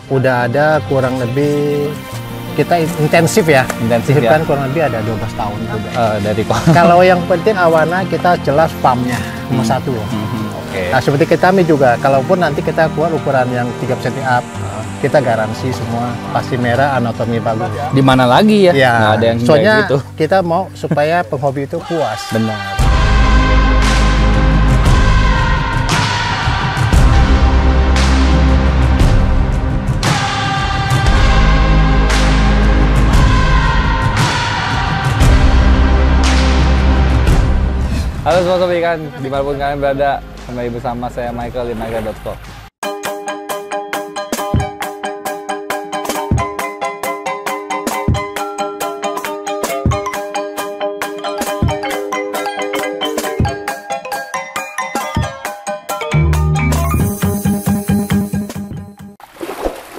udah ada kurang lebih kita intensif ya. Intensif kan ya. kurang lebih ada 12 tahun juga. Dari Kalau yang penting awana kita jelas pumpnya nomor satu. Oke. Nah seperti kita juga, kalaupun nanti kita keluar ukuran yang 3 cm up, kita garansi semua pasti merah, anatomi bagus. Di mana lagi ya? Ya, Nggak ada yang soalnya kayak gitu. kita mau supaya penghobi itu puas. Benar. Halo sobat ikan, dimanapun kalian berada, kembali bersama saya Michael di michael.co.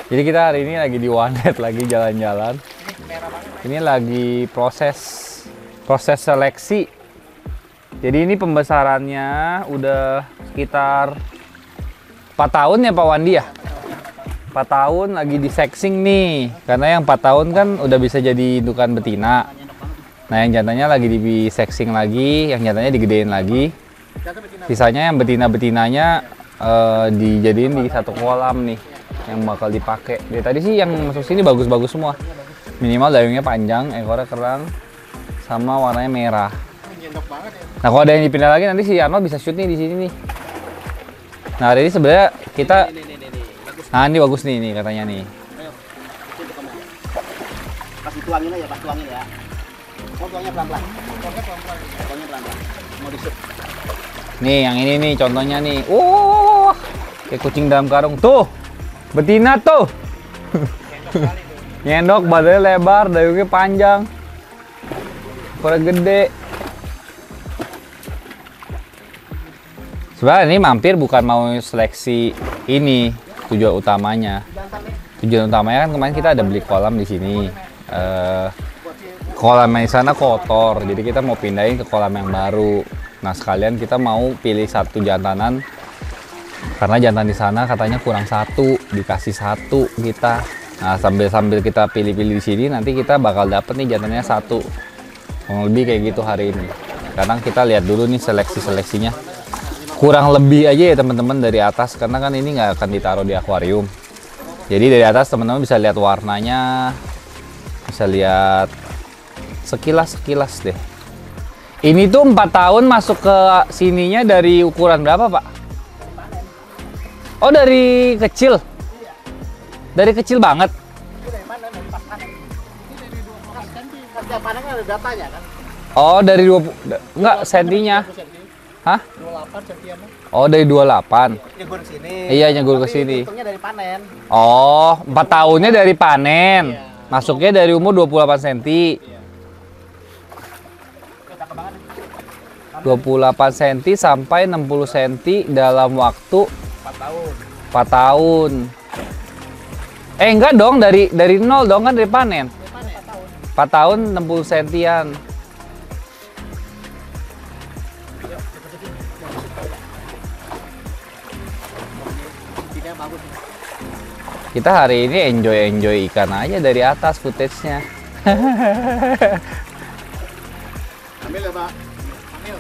Jadi kita hari ini lagi di Wanet, lagi jalan-jalan. Ini lagi proses seleksi. Jadi ini pembesarannya udah sekitar 4 tahun ya Pak Wandi ya? 4 tahun lagi di sexing nih. Karena yang 4 tahun kan udah bisa jadi indukan betina. Nah yang jantannya lagi di sexing lagi, yang jantannya digedein lagi. Sisanya yang betina-betinanya dijadiin di satu kolam nih yang bakal dipakai. Dari tadi sih yang masuk sini bagus-bagus semua. Minimal dayungnya panjang, ekornya kerang, sama warnanya merah. Nah kalau ada yang dipindah lagi nanti si Arnold bisa shoot nih di sini nih. Nah hari ini sebenarnya kita, nah ini bagus nih katanya nih. Ayo, coba kamu. Pas dituangin aja, pas tuangin ya. Mau tuangnya pelan-pelan. Tuangnya pelan-pelan. Mau di-shoot. Nih yang ini nih contohnya nih. Kayak kucing dalam karung tuh. Betina tuh. Nyendok, badannya lebar, dayungnya panjang. Ekornya gede. Sebenarnya ini mampir bukan mau seleksi ini tujuan utamanya. Tujuan utamanya kan kemarin kita ada beli kolam di sini. Kolam yang di sana kotor, jadi kita mau pindahin ke kolam yang baru. Nah sekalian kita mau pilih satu jantanan karena jantan di sana katanya kurang satu, dikasih satu kita. Nah sambil kita pilih-pilih di sini nanti kita bakal dapet nih jantannya satu. Kurang lebih kayak gitu hari ini. Sekarang kita lihat dulu nih seleksinya. Kurang lebih aja ya teman-teman dari atas karena kan ini nggak akan ditaruh di akuarium. Jadi dari atas teman-teman bisa lihat warnanya, bisa lihat sekilas deh. Ini tuh 4 tahun masuk ke sininya dari ukuran berapa Pak? Oh dari kecil? Dari kecil banget? Oh dari 20, enggak sentinya? Hah? 28 sentian. Oh dari 28. Nyegur sini. Iya nyegur ke sini. Hitungnya dari panen. Oh 4 tahunnya dari panen. Masuknya dari umur 28 cm. 28 cm sampai 60 cm dalam waktu 4 tahun. 4 tahun. Enggak dong dari 0 dong kan dari panen. 4 tahun 60 cm-an. Kita hari ini enjoy ikan aja dari atas footage-nya. Ambil ya Pak. Ambil.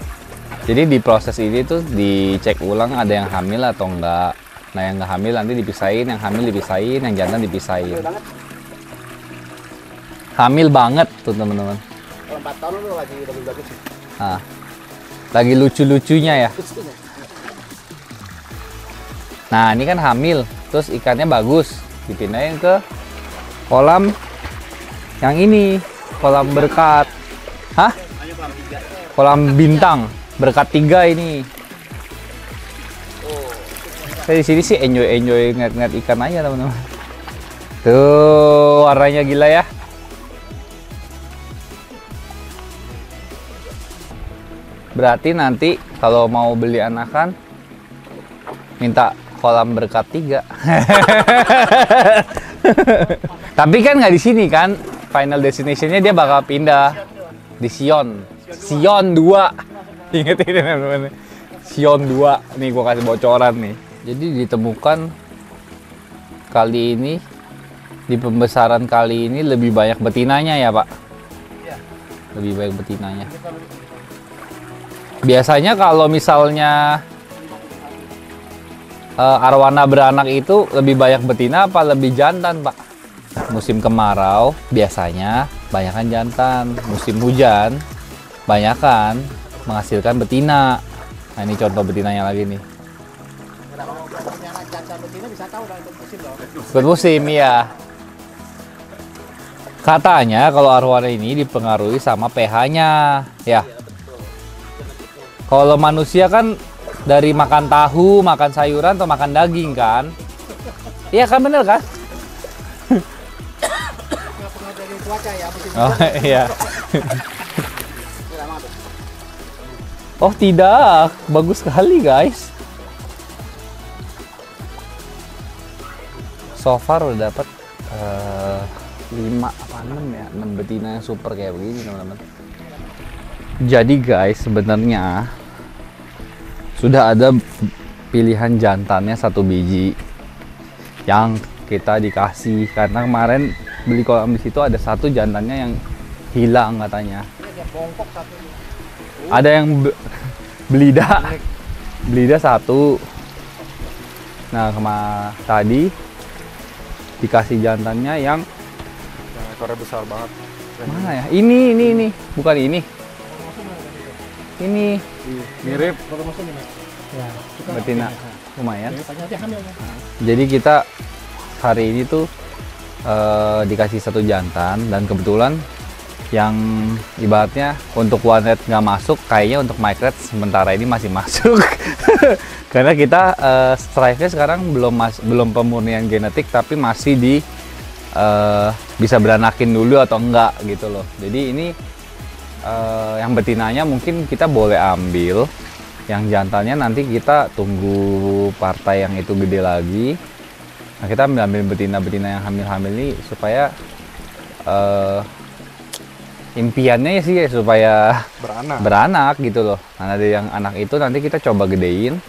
Jadi di proses ini tuh dicek ulang ada yang hamil atau enggak. Nah yang nggak hamil nanti dipisahin, yang hamil dipisahin, yang jantan dipisahin. Hamil banget tuh teman-teman. Kalau 4 tahun lu lagi bagus sih. Nah, lagi lucu-lucunya ya. Nah ini kan hamil, terus ikannya bagus, dipindahin ke kolam yang ini, kolam berkat. Hah? Kolam bintang, berkat 3 ini. Saya di sini sih enjoy ngeliat ikan aja teman-teman. Tuh warnanya gila ya. Berarti nanti kalau mau beli anakan minta kolam berkat 3. Tapi kan nggak di sini kan, final destination-nya dia bakal pindah di Sion 2. Ingat ini teman-teman, Sion 2. Nih gua kasih bocoran nih. Jadi ditemukan kali ini di pembesaran kali ini lebih banyak betinanya ya Pak? Iya. Lebih banyak betinanya. Biasanya kalau misalnya arwana beranak itu lebih banyak betina apa lebih jantan Pak? Musim kemarau biasanya banyakan jantan, musim hujan banyakan menghasilkan betina. Nah ini contoh betinanya lagi nih. Kalau punya anak jantan betina bisa tahu dah ikut musim loh. Ikut musim ya. Katanya kalau arwana ini dipengaruhi sama pH-nya ya. Kalau manusia kan dari makan tahu, makan sayuran atau makan daging kan? Iya kan bener kan? Nggak pernah dari cuaca ya musim Oh hujan. iya. Ini lama tuh. Oh tidak, bagus sekali guys. So far udah dapat 5 apa 6 ya, 6 betina yang super kayak begini teman-teman. Jadi guys sebenarnya sudah ada pilihan jantannya 1 biji yang kita dikasih karena kemarin beli kolam di situ ada 1 jantannya yang hilang katanya. Ini dia bongkok satu. Ada yang belida 1. Nah tadi dikasih jantannya yang Ekornya besar banget. mana ya? Ini bukan ini. Ini Mirip. Baru masuk nih, Mas. Ya, suka betina oke. lumayan. Ya, tanya aja hamil ya. Jadi kita hari ini tuh dikasih 1 jantan dan kebetulan yang ibaratnya untuk one red nggak masuk, kayaknya untuk micred sementara ini masih masuk. Karena kita strive-nya sekarang belum pemurnian genetik tapi masih di bisa beranakin dulu atau enggak gitu loh. Jadi ini yang betinanya mungkin kita boleh ambil, yang jantannya nanti kita tunggu partai yang itu gede lagi. Nah kita ambil betina-betina yang hamil-hamil ini supaya impiannya ya sih ya, supaya beranak gitu loh. Nah dari yang anak itu nanti kita coba gedein,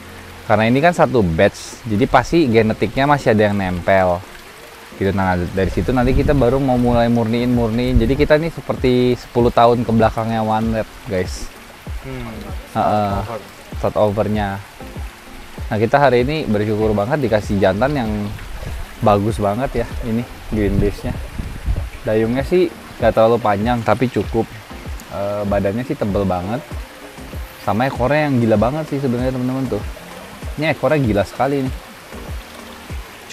karena ini kan 1 batch, jadi pasti genetiknya masih ada yang nempel gitu. Nah dari situ nanti kita baru mau mulai murniin. Jadi kita ini seperti 10 tahun ke belakangnya one red guys. Start overnya. Nah kita hari ini bersyukur banget dikasih jantan yang bagus banget ya. Ini green base-nya. Dayungnya sih gak terlalu panjang tapi cukup. Badannya sih tebel banget. Sama ekornya yang gila banget sih sebenarnya teman-teman tuh. Ini ekornya gila sekali nih.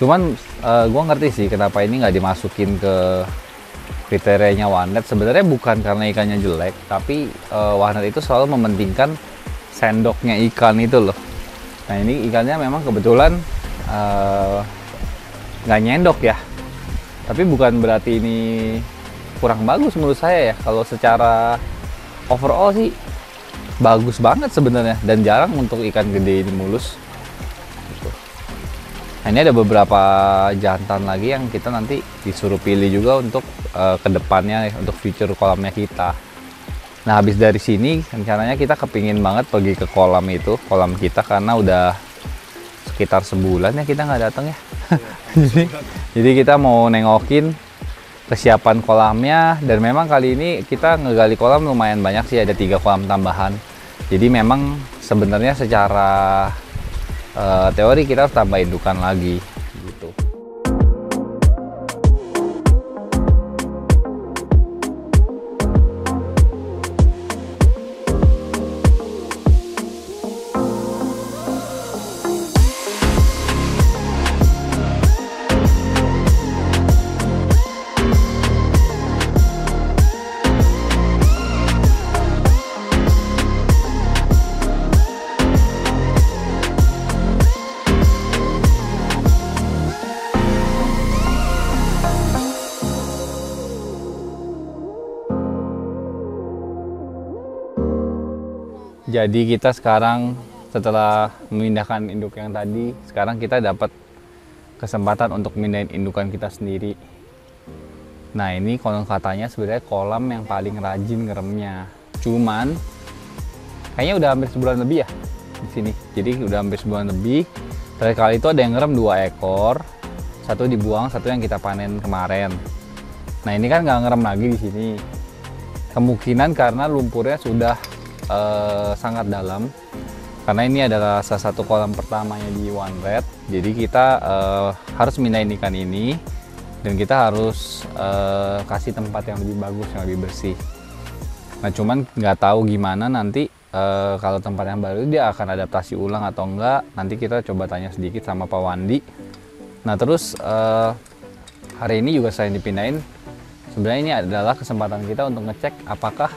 Cuman gue ngerti sih kenapa ini nggak dimasukin ke kriterianya one red. Sebenarnya bukan karena ikannya jelek, tapi one red itu selalu mementingkan sendoknya ikan itu loh. Nah ini ikannya memang kebetulan nggak nyendok ya. Tapi bukan berarti ini kurang bagus menurut saya ya. Kalau secara overall sih bagus banget sebenarnya dan jarang untuk ikan gede ini mulus. Gitu. Nah, ini ada beberapa jantan lagi yang kita nanti disuruh pilih juga untuk kedepannya untuk future kolamnya kita. Nah habis dari sini rencananya kita kepingin banget pergi ke kolam itu, kolam kita, karena udah sekitar sebulan ya kita nggak datang ya. jadi kita mau nengokin kesiapan kolamnya, dan memang kali ini kita ngegali kolam lumayan banyak sih, ada 3 kolam tambahan. Jadi memang sebenarnya secara teori kita harus tambah indukan lagi gitu. Jadi kita sekarang setelah memindahkan induk yang tadi, sekarang kita dapat kesempatan untuk mindahin indukan kita sendiri. Nah ini konon katanya sebenarnya kolam yang paling rajin ngeremnya. Cuman kayaknya udah hampir sebulan lebih ya di sini. Jadi udah hampir sebulan lebih. Terakhir kali itu ada yang ngerem 2 ekor. satu dibuang, satu yang kita panen kemarin. Nah ini kan nggak ngerem lagi di sini. Kemungkinan karena lumpurnya sudah sangat dalam. Karena ini adalah salah satu kolam pertamanya di One Red. Jadi kita harus mindahin ikan ini dan kita harus kasih tempat yang lebih bagus, yang lebih bersih. Nah cuman nggak tahu gimana nanti kalau tempat yang baru dia akan adaptasi ulang atau enggak. Nanti kita coba tanya sedikit sama Pak Wandi. Nah terus hari ini juga selain dipindahin, sebenarnya ini adalah kesempatan kita untuk ngecek apakah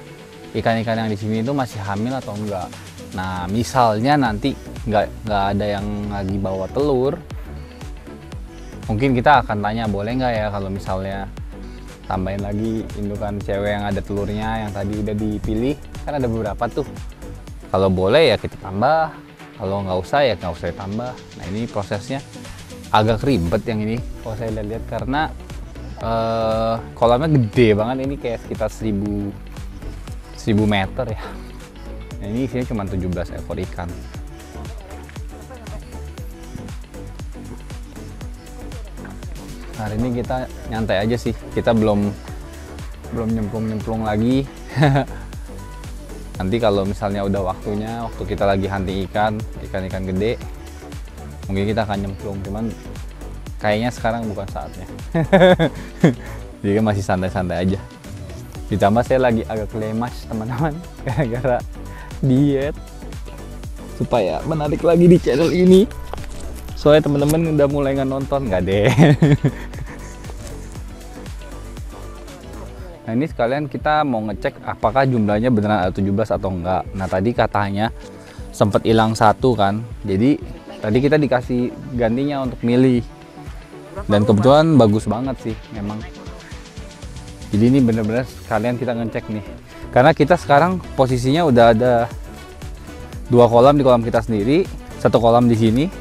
ikan-ikan yang di sini itu masih hamil atau enggak. Nah misalnya nanti nggak ada yang lagi bawa telur, mungkin kita akan tanya boleh nggak ya kalau misalnya tambahin lagi indukan cewek yang ada telurnya yang tadi udah dipilih, kan ada beberapa tuh. Kalau boleh ya kita tambah, kalau nggak usah ya nggak usah ditambah. Nah ini prosesnya agak ribet yang ini kalau saya lihat karena kolamnya gede banget, ini kayak sekitar 1000 meter ya. Nah, ini isinya cuma 17 ekor ikan. Hari ini kita nyantai aja sih, kita belum nyemplung lagi. Nanti kalau misalnya udah waktunya, waktu kita lagi hunting ikan gede, mungkin kita akan nyemplung, cuman kayaknya sekarang bukan saatnya. Jadi masih santai-santai aja. Ditambah saya lagi agak lemas teman-teman, gara-gara diet supaya menarik lagi di channel ini. Soalnya teman-teman udah mulai nggak nonton, nggak deh. Nah ini sekalian kita mau ngecek apakah jumlahnya beneran ada 17 atau enggak. Nah tadi katanya sempat hilang satu kan, jadi tadi kita dikasih gantinya untuk milih. Dan kebetulan bagus banget sih memang. Jadi ini bener-bener sekalian kita ngecek nih. Karena kita sekarang posisinya udah ada 2 kolam di kolam kita sendiri, 1 kolam di sini,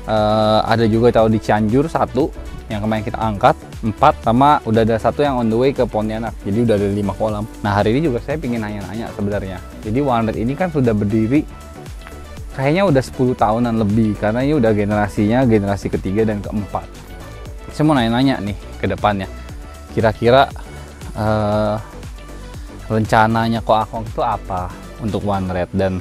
ada juga tahu di Cianjur 1 yang kemarin kita angkat, 4, sama udah ada 1 yang on the way ke Pontianak. Jadi udah ada 5 kolam. Nah hari ini juga saya pingin nanya-nanya sebenarnya. Jadi One Red ini kan sudah berdiri kayaknya udah 10 tahunan lebih, karena ini udah generasi ketiga dan keempat. Saya mau nanya-nanya nih ke depannya, kira-kira rencananya Ko Akong itu apa untuk One Red dan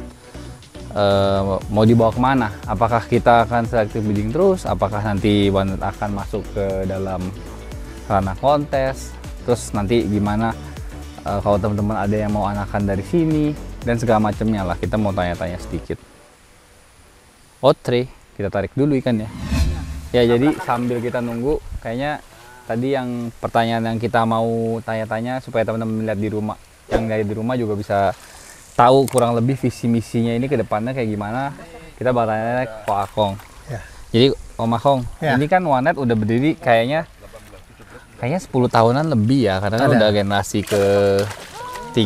mau dibawa kemana? Apakah kita akan selective breeding terus? Apakah nanti One Red akan masuk ke dalam ranah kontes? Terus nanti gimana kalau teman-teman ada yang mau anakan dari sini dan segala macamnya lah, kita mau tanya-tanya sedikit. Otre, kita tarik dulu ikannya. Ya jadi sambil kita nunggu, kayaknya tadi yang pertanyaan yang kita mau tanya-tanya supaya teman-teman lihat di rumah, yang dari di rumah juga bisa tahu kurang lebih visi misinya ini ke depannya kayak gimana. Kita bakal tanya ke Ko Akong. Ya. Jadi Om Akong, ya. Ini kan One Red udah berdiri kayaknya 10 tahunan lebih ya, karena kan udah generasi ke-3.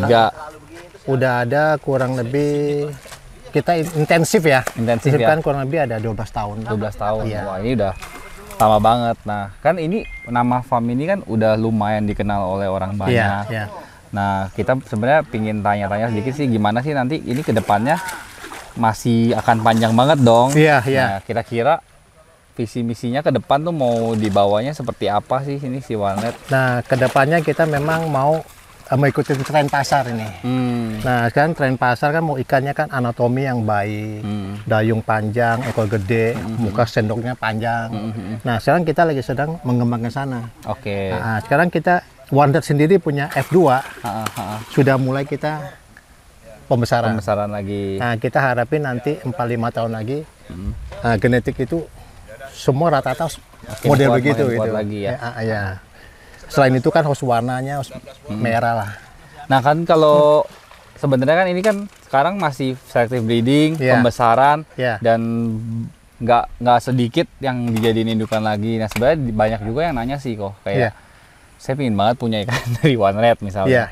Udah ada kurang lebih, kita intensif ya. Intensif ya. Kan kurang lebih ada 12 tahun. 12 tahun. Iya. Wah, ini udah lama banget. Nah, kan ini nama farm ini kan udah lumayan dikenal oleh orang banyak. Iya, iya. Nah, kita sebenarnya pingin tanya-tanya sedikit sih, gimana sih nanti ini ke depannya masih akan panjang banget dong. Iya, iya. Nah, kira-kira visi misinya ke depan tuh mau dibawanya seperti apa sih ini si One Red? Nah, ke depannya kita memang mau mengikuti tren pasar ini. Nah, sekarang tren pasar kan mau ikannya kan anatomi yang baik, dayung panjang, ekor gede, muka sendoknya panjang. Nah, sekarang kita lagi sedang mengembangkan sana. Oke. Nah, sekarang kita One Red sendiri punya F2, sudah mulai kita pembesaran lagi. Nah, kita harapin nanti 4-5 tahun lagi genetik itu semua rata-rata model begitu gitu. Lagi ya. Ya. Selain itu kan harus warnanya harus merah lah. Nah kan kalau sebenarnya kan ini kan sekarang masih selective breeding, pembesaran, dan nggak sedikit yang dijadiin indukan lagi. Nah sebenarnya banyak juga yang nanya sih kok kayak saya pingin banget punya ikan dari One Red misalnya.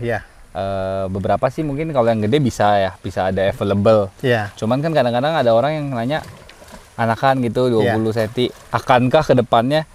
Beberapa sih mungkin kalau yang gede bisa ada available. Cuman kan kadang-kadang ada orang yang nanya anakan gitu 20 cm, akankah kedepannya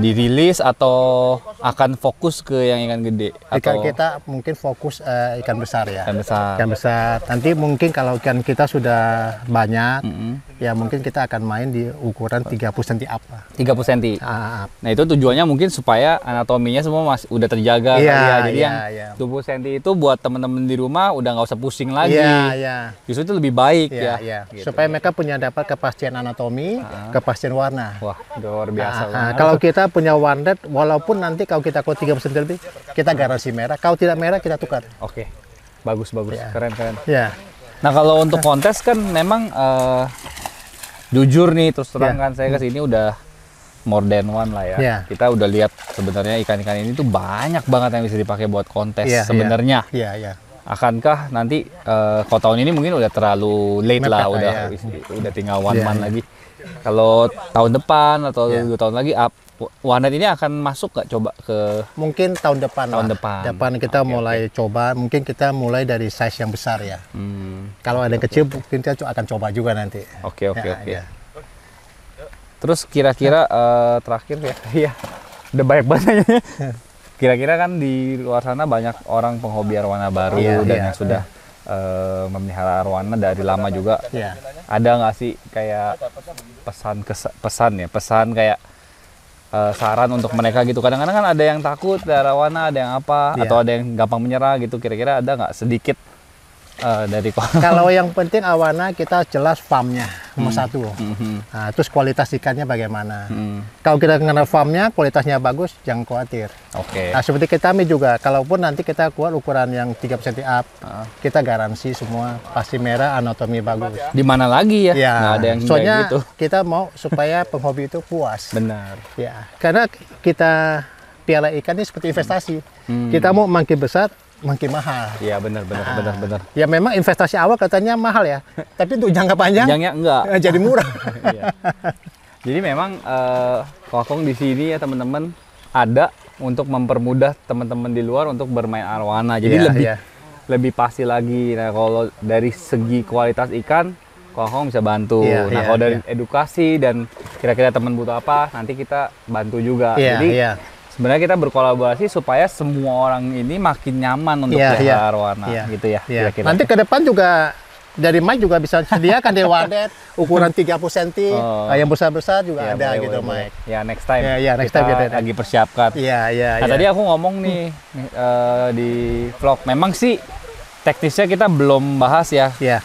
dirilis atau akan fokus ke yang ikan gede Ikan atau kita mungkin fokus ikan besar ya. ikan besar? Ikan besar. Nanti mungkin kalau ikan kita sudah banyak, ya mungkin kita akan main di ukuran 30 cm up lah. 30 cm. Up. Nah itu tujuannya mungkin supaya anatominya semua masih udah terjaga kali Iya, ya. Jadi iya, yang iya. 20 cm itu buat teman-teman di rumah udah nggak usah pusing lagi. Iya, iya. Justru itu lebih baik Iya, ya. iya. Gitu. Supaya mereka punya dapat kepastian anatomi, kepastian warna. Wah luar biasa. Kalau kita punya warnet, walaupun nanti kalau kita kuat 30 cm lebih, kita garansi merah. Kalau tidak merah, kita tukar. Oke, bagus bagus, Iya. keren keren. Ya, Nah kalau untuk kontes kan memang jujur nih terus terang Iya. kan saya kesini udah more than one lah ya. Iya. Kita udah lihat sebenarnya ikan-ikan ini tuh banyak banget yang bisa dipakai buat kontes Iya, sebenarnya. iya, iya. Akankah nanti kalau tahun ini mungkin udah terlalu late Mepet lah, lah, udah tinggal one Iya, month iya. lagi. Kalau tahun depan atau Iya. 2 tahun lagi, Warnet ini akan masuk nggak coba ke Mungkin tahun depan. Tahun lah. depan. Kita mulai coba. Mungkin kita mulai dari size yang besar ya. Kalau ada yang kecil, mungkin kita akan coba juga nanti. Oke oke Ya, oke. ya. Terus kira-kira terakhir ya, iya, udah banyak banget. Kira-kira kan di luar sana banyak orang penghobi arwana baru Iya, dan iya, yang sudah memelihara arwana dari lama juga. Ya. Ada nggak sih kayak pesan kayak saran untuk mereka gitu? Kadang-kadang kan ada yang takut dari arwana, ada yang apa, Iya. atau ada yang gampang menyerah gitu. Kira-kira ada nggak sedikit dari Kalau yang penting awana kita jelas farmnya nomor satu. Nah, terus kualitas ikannya bagaimana. Kalau kita kenal farmnya, kualitasnya bagus, jangan khawatir. Oke. Nah, seperti kita juga, kalaupun nanti kita keluar ukuran yang 30 cm up, kita garansi semua pasti merah, anatomi bagus. Di mana lagi ya? Ya, Nggak ada yang soalnya kayak gitu. kita mau supaya penghobi itu puas. Benar. Ya, karena kita piala ikan ini seperti investasi. Kita mau makin besar, makin mahal. Iya benar. Ya memang investasi awal katanya mahal ya, tapi untuk jangka panjang Panjangnya enggak. jadi murah. Iya. Jadi memang Kokong di sini ya teman-teman ada untuk mempermudah teman-teman di luar untuk bermain arwana. Jadi Iya, lebih pasti lagi. Nah kalau dari segi kualitas ikan, Kokong bisa bantu. Iya, Nah iya, kalau dari iya. edukasi dan kira-kira teman butuh apa, nanti kita bantu juga. Iya, Jadi iya. sebenarnya kita berkolaborasi supaya semua orang ini makin nyaman untuk Iya, pelihara iya. arwana, Iya. gitu ya. Iya. Kira-kira. Nanti ke depan juga dari Mike juga bisa sediakan di warnet ukuran 30 cm, Oh. yang besar-besar juga Ya, ada boleh, gitu boleh, Mike. boleh. Ya next time. Ya, next time kita kita- lagi persiapkan. Iya, iya, Nah iya. tadi aku ngomong nih di vlog, memang sih teknisnya kita belum bahas ya. Iya.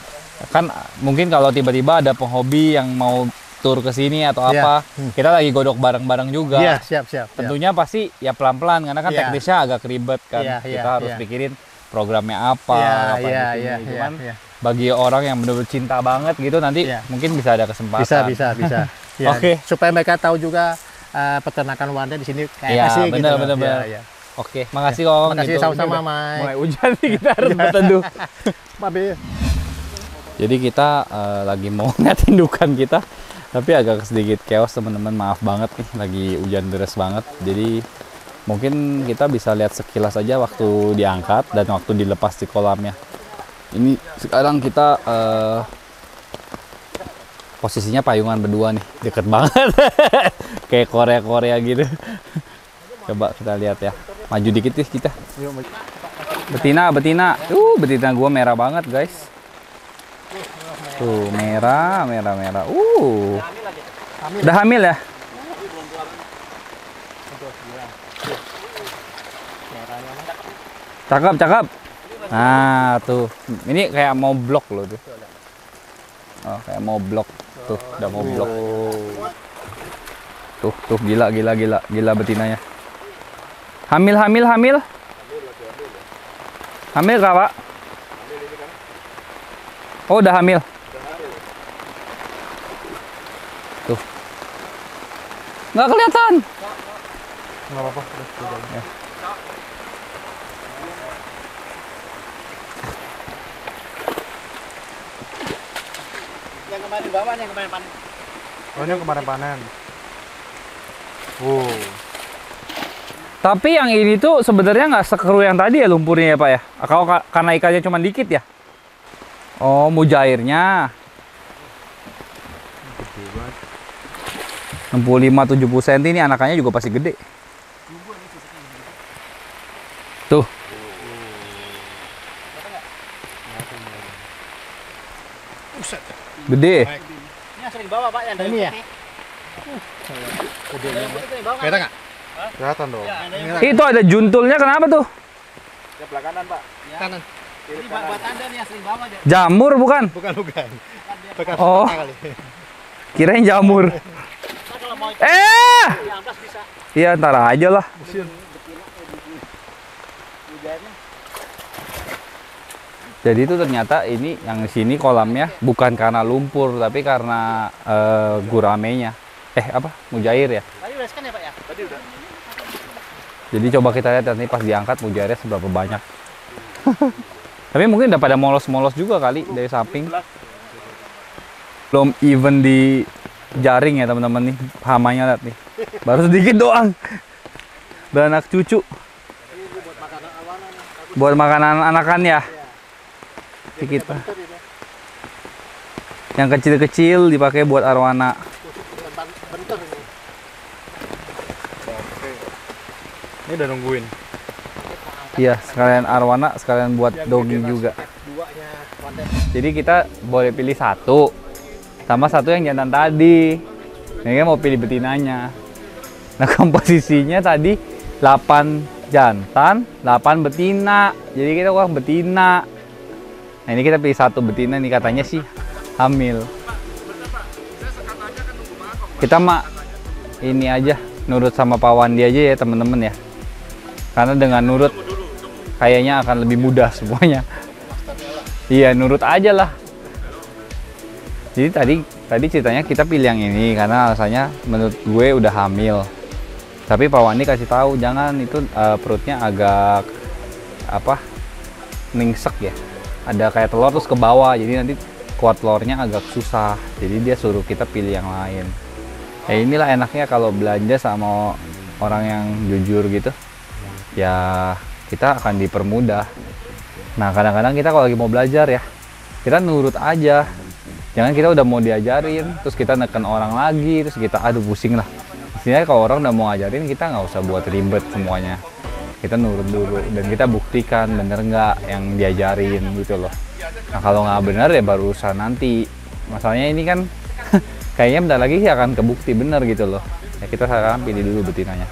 Kan mungkin kalau tiba-tiba ada penghobi yang mau tur ke sini atau Iya. apa, kita lagi godok bareng-bareng juga. Iya, siap. Tentunya pasti ya pelan-pelan karena kan Iya. teknisnya agak ribet kan. Iya, Kita iya, harus iya. pikirin programnya apa, Iya, kapan iya, di sini. iya, Cuman iya. bagi orang yang benar-benar cinta banget gitu nanti Iya. mungkin bisa ada kesempatan. Bisa. Ya, Oke. Supaya mereka tahu juga peternakan warnet di sini kayak Iya, apa sih benar, gitu. benar, Iya, benar. iya. Oke, makasih Kong. Makasih Gitu. sama-sama, Ini udah Mike. Mulai hujan nih kita harus berteduh. Babe. Jadi kita lagi mau ngeliatin indukan kita, tapi agak sedikit chaos teman-teman, maaf banget nih, lagi hujan deras banget. Jadi mungkin kita bisa lihat sekilas aja waktu diangkat dan waktu dilepas di kolamnya. Ini sekarang kita posisinya payungan berdua nih, deket banget, kayak Korea gitu. Coba kita lihat ya, maju dikit nih kita. Betina, betina gua merah banget guys. Tuh, merah. Udah hamil ya? Cakep. Nah, tuh. Ini kayak mau blok loh tuh. Oh, kayak mau blok. Tuh, udah mau blok. Tuh, gila betinanya. Hamil. Hamil kah, Pak? Oh, udah hamil. Tuh. Nggak kelihatan. Nggak apa-apa. Yang kemarin bawa, yang kemarin panen. Oh, ini yang kemarin panen. Tapi yang ini tuh sebenarnya nggak sekeru yang tadi ya lumpurnya ya Pak ya? Kalau karena ikannya cuma dikit ya? Oh, mujairnya. 65-70 cm ini anakannya juga pasti gede. Tuh. Gede. Ini yang sering bawa Pak yang dari Ini ya? putih. Yang putih sering bawa kan? Kelihatan nggak? Kelihatan dong. Itu ada juntulnya kenapa tuh? Sebelah kanan Pak. Ya. Kanan. Ini buat Anda nih yang sering bawa aja. Jamur bukan? Bukan. Bekas Oh. kali. Kirain jamur. Nah, kalau mau Eh! yang plus bisa. Iya, ntar aja lah. Hujannya. Jadi itu ternyata ini yang di sini kolamnya bukan karena lumpur tapi karena guramenya. Apa? Mujair ya. Tadi udah scan ya Pak ya? Tadi udah. Jadi coba kita lihat nanti pas diangkat mujairnya seberapa banyak. Tapi mungkin udah pada molos-molos juga kali dari samping. Belum even di jaring ya teman-teman nih. Hamanya lihat nih. Baru sedikit doang. Dan anak cucu. Buat makanan anakan ya. Sedikit. Yang kecil-kecil dipakai buat arwana. Ini udah nungguin. Iya, sekalian arwana, sekalian buat doggy juga. Jadi kita boleh pilih satu. Sama satu yang jantan tadi. Ini kan mau pilih betinanya. Nah, komposisinya tadi 8 jantan, 8 betina. Jadi kita kurang betina. Nah, ini kita pilih satu betina nih, katanya sih hamil. Kita mah ini aja, nurut sama Pak Wandi aja ya teman-teman ya. Karena dengan nurut kayaknya akan lebih mudah semuanya. Iya, nurut aja lah. Jadi tadi ceritanya kita pilih yang ini karena alasannya menurut gue udah hamil. Tapi Pak Wandi kasih tahu jangan, itu perutnya agak ningsek ya. Ada kayak telur terus ke bawah, jadi nanti kuat telurnya agak susah. Jadi dia suruh kita pilih yang lain. Ya inilah enaknya kalau belanja sama orang yang jujur gitu. Ya kita akan dipermudah. Nah kadang-kadang kita kalau lagi mau belajar ya, kita nurut aja. Jangan kita udah mau diajarin, terus kita neken orang lagi, terus kita aduh pusing lah. Istilahnya kalau orang udah mau ngajarin, kita nggak usah buat ribet semuanya. Kita nurut dulu dan kita buktikan bener nggak yang diajarin gitu loh. Nah kalau nggak bener ya baru urusan nanti. Masalahnya ini kan kayaknya bentar lagi sih akan kebukti bener gitu loh. Ya kita sekarang pilih dulu betinanya.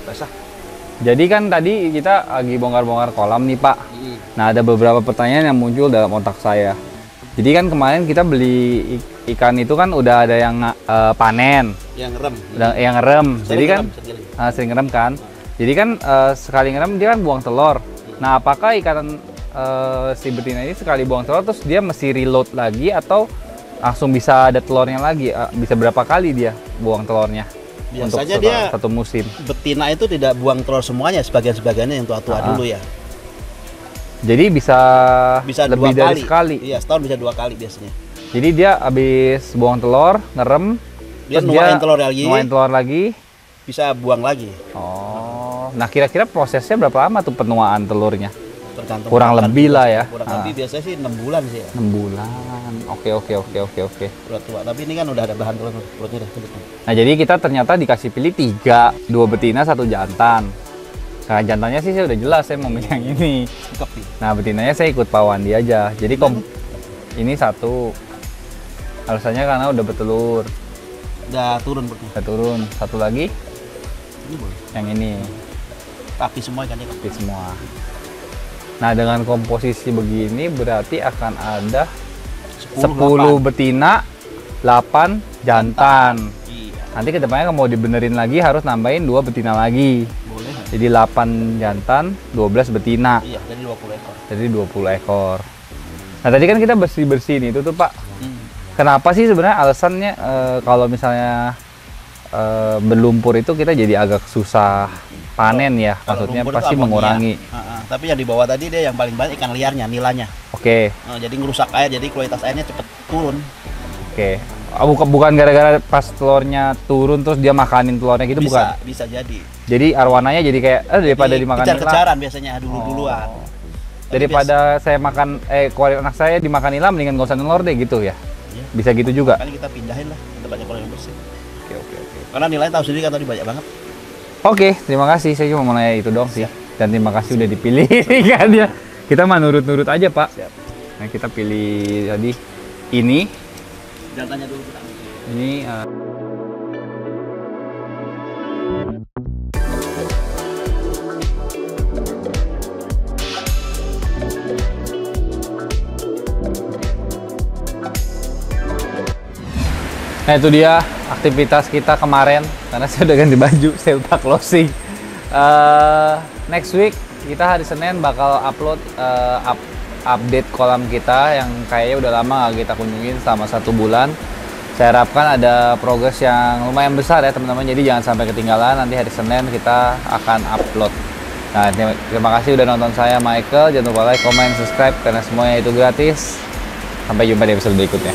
Basah. Jadi kan tadi kita lagi bongkar-bongkar kolam nih Pak. Nah ada beberapa pertanyaan yang muncul dalam otak saya. Jadi kan kemarin kita beli ikan itu kan udah ada yang panen, Yang rem. yang ngerem. Jadi kan Sering. sering ngerem kan. Jadi kan sekali ngerem dia kan buang telur. Nah apakah ikan si betina ini sekali buang telur terus dia mesti reload lagi atau langsung bisa ada telurnya lagi? Bisa berapa kali dia buang telurnya? Biasanya untuk dia satu musim. betina itu tidak buang telur semuanya, sebagian-sebagiannya yang tua-tua dulu ya. Jadi bisa lebih dua dari sekali. Iya, setahun bisa 2 kali biasanya. Jadi dia habis buang telur, ngerem, Dia terus nuain telur lagi, nuain telur lagi. bisa buang lagi. Oh, nah kira-kira prosesnya berapa lama tuh penuaan telurnya? Tergantung Kurang makan lebih juga lah sih. ya. Kurang lebih biasanya sih 6 bulan sih ya. 6 bulan. Oke. Udah tua. Tapi ini kan udah ada bahan telur, perutnya udah gendut. Nah jadi kita ternyata dikasih pilih 3, 2 betina, 1 jantan. Nah jantannya sih saya udah jelas saya mau milih yang ini. Cakep nih. Nah betinanya saya ikut Pak Wandi aja. Jadi ini 1. Alasannya karena udah bertelur, Udah turun perutnya. udah turun. 1 lagi Ini boleh. yang ini. Tapi semua ikannya kan. Tapi semua. Nah dengan komposisi begini berarti akan ada 10 betina, 8 jantan. Iya, Nanti kedepannya mau dibenerin lagi harus nambahin 2 betina lagi. boleh. Jadi 8 jantan, 12 betina. Iya, jadi 20 ekor. Jadi 20 ekor. Nah tadi kan kita bersih-bersihin itu tuh Pak. Hmm. Kenapa sih sebenarnya alasannya kalau misalnya berlumpur itu kita jadi agak susah panen ya? Kalau Maksudnya lumpur itu pasti amonia. mengurangi. Tapi yang di bawah tadi dia yang paling banyak ikan liarnya, nilanya. Oke. Jadi ngerusak air, jadi kualitas airnya cepet turun. Oke. Bukan gara-gara pas telurnya turun terus dia makanin telurnya gitu, bukan? Bisa jadi. Jadi arwananya jadi kayak daripada dimakan nila. Kejar-kejaran biasanya duluan. Daripada saya makan keluarin anak saya dimakan nila, mendingan gak usah nelor deh gitu ya. Iya. Bisa gitu juga. Kan kita pindahin lah ke tempatnya yang bersih. Oke. Karena nilainya tahu sendiri kan tadi banyak banget. Oke, terima kasih. Saya cuma mau nanya itu doang sih. Dan terima kasih udah dipilih kan ya. Kita mah nurut-nurut aja, Pak. Siap. Nah, kita pilih tadi ini. Jangan tanya dulu kita. Ini Nah, itu dia aktivitas kita kemarin karena saya udah ganti baju, saya lupa closing. Next week kita hari Senin bakal upload update kolam kita yang kayaknya udah lama gak kita kunjungin selama 1 bulan. Saya harapkan ada progres yang lumayan besar ya teman-teman, jadi jangan sampai ketinggalan. Nanti hari Senin kita akan upload. Nah, terima kasih udah nonton saya, Michael. Jangan lupa like, comment, subscribe karena semuanya itu gratis. Sampai jumpa di episode berikutnya.